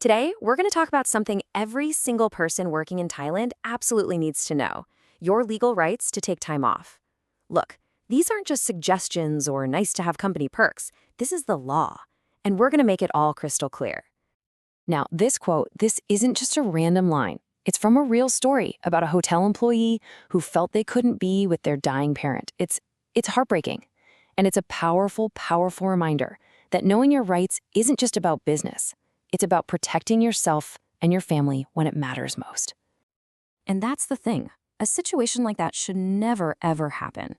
Today, we're going to talk about something every single person working in Thailand absolutely needs to know: your legal rights to take time off. Look, these aren't just suggestions or nice to have company perks. This is the law, and we're going to make it all crystal clear. Now, this isn't just a random line. It's from a real story about a hotel employee who felt they couldn't be with their dying parent. It's heartbreaking, and it's a powerful, powerful reminder that knowing your rights isn't just about business. It's about protecting yourself and your family when it matters most. And that's the thing. A situation like that should never, ever happen.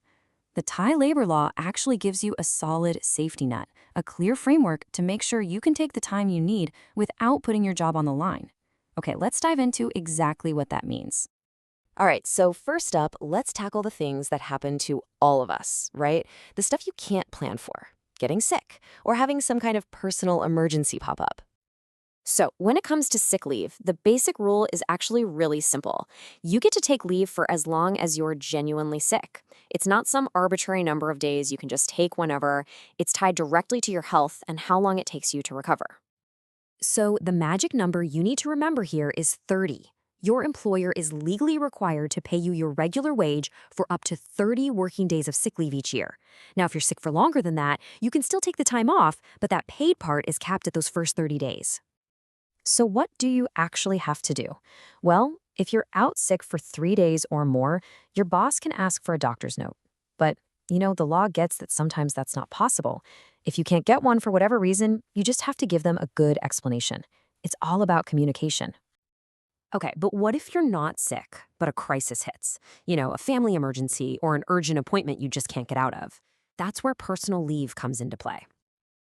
The Thai labor law actually gives you a solid safety net, a clear framework to make sure you can take the time you need without putting your job on the line. Okay, let's dive into exactly what that means. All right, so first up, let's tackle the things that happen to all of us, right? The stuff you can't plan for: getting sick or having some kind of personal emergency pop up. So when it comes to sick leave, the basic rule is actually really simple. You get to take leave for as long as you're genuinely sick. It's not some arbitrary number of days you can just take whenever. It's tied directly to your health and how long it takes you to recover. So the magic number you need to remember here is 30. Your employer is legally required to pay you your regular wage for up to 30 working days of sick leave each year. Now, if you're sick for longer than that, you can still take the time off, but that paid part is capped at those first 30 days. So what do you actually have to do? Well, if you're out sick for 3 days or more, your boss can ask for a doctor's note. But, the law gets that sometimes that's not possible. If you can't get one for whatever reason, you just have to give them a good explanation. It's all about communication. Okay, but what if you're not sick, but a crisis hits? A family emergency or an urgent appointment you just can't get out of. That's where personal leave comes into play.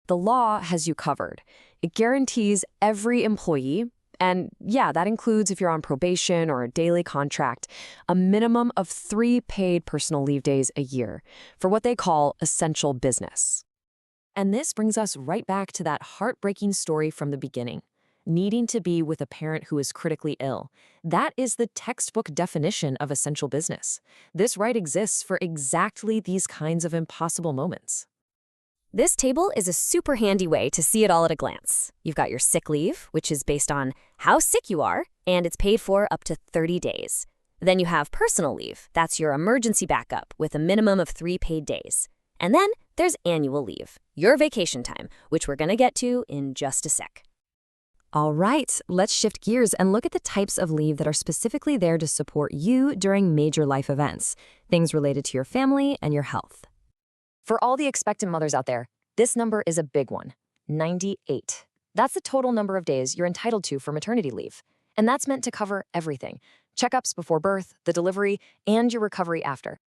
The law has you covered. It guarantees every employee, and yeah, that includes if you're on probation or a daily contract, a minimum of 3 paid personal leave days a year for what they call essential business. And this brings us right back to that heartbreaking story from the beginning: needing to be with a parent who is critically ill. That is the textbook definition of essential business. This right exists for exactly these kinds of impossible moments. This table is a super handy way to see it all at a glance. You've got your sick leave, which is based on how sick you are, and it's paid for up to 30 days. Then you have personal leave. That's your emergency backup with a minimum of 3 paid days. And then there's annual leave, your vacation time, which we're going to get to in just a sec. All right, let's shift gears and look at the types of leave that are specifically there to support you during major life events, things related to your family and your health. For all the expectant mothers out there, this number is a big one: 98. That's the total number of days you're entitled to for maternity leave. And that's meant to cover everything: checkups before birth, the delivery, and your recovery after.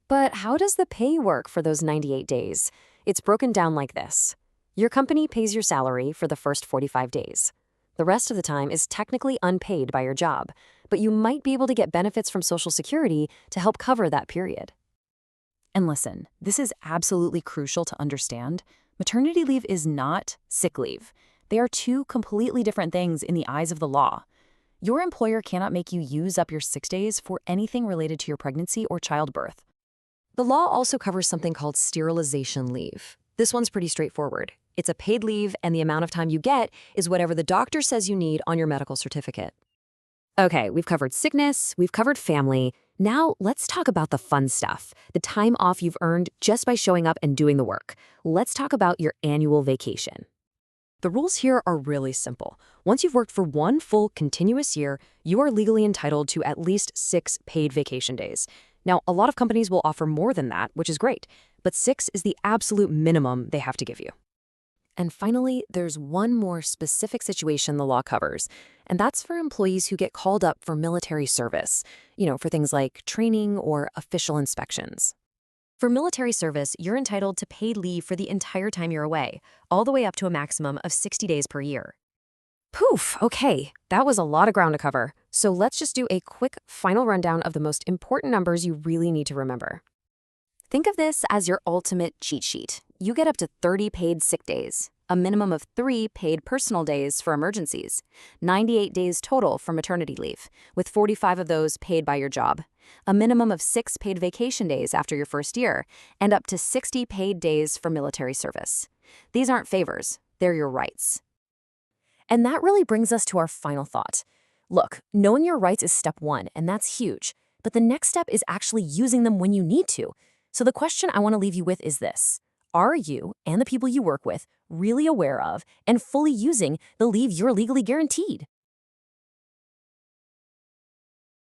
But how does the pay work for those 98 days? It's broken down like this. Your company pays your salary for the first 45 days. The rest of the time is technically unpaid by your job, but you might be able to get benefits from Social Security to help cover that period. And listen, this is absolutely crucial to understand. Maternity leave is not sick leave. They are two completely different things in the eyes of the law. Your employer cannot make you use up your 6 days for anything related to your pregnancy or childbirth. The law also covers something called sterilization leave. This one's pretty straightforward. It's a paid leave, and the amount of time you get is whatever the doctor says you need on your medical certificate. Okay, we've covered sickness, we've covered family. Now let's talk about the fun stuff, the time off you've earned just by showing up and doing the work. Let's talk about your annual vacation. The rules here are really simple. Once you've worked for one full continuous year, you are legally entitled to at least 6 paid vacation days. Now, a lot of companies will offer more than that, which is great, but 6 is the absolute minimum they have to give you. And finally, there's one more specific situation the law covers, and that's for employees who get called up for military service, for things like training or official inspections. For military service, you're entitled to paid leave for the entire time you're away, all the way up to a maximum of 60 days per year. Poof, okay, that was a lot of ground to cover. So let's just do a quick final rundown of the most important numbers you really need to remember. Think of this as your ultimate cheat sheet. You get up to 30 paid sick days, a minimum of 3 paid personal days for emergencies, 98 days total for maternity leave, with 45 of those paid by your job, a minimum of 6 paid vacation days after your first year, and up to 60 paid days for military service. These aren't favors, they're your rights. And that really brings us to our final thought. Look, knowing your rights is step one, and that's huge. But the next step is actually using them when you need to. So the question I want to leave you with is this. Are you and the people you work with really aware of and fully using the leave you're legally guaranteed?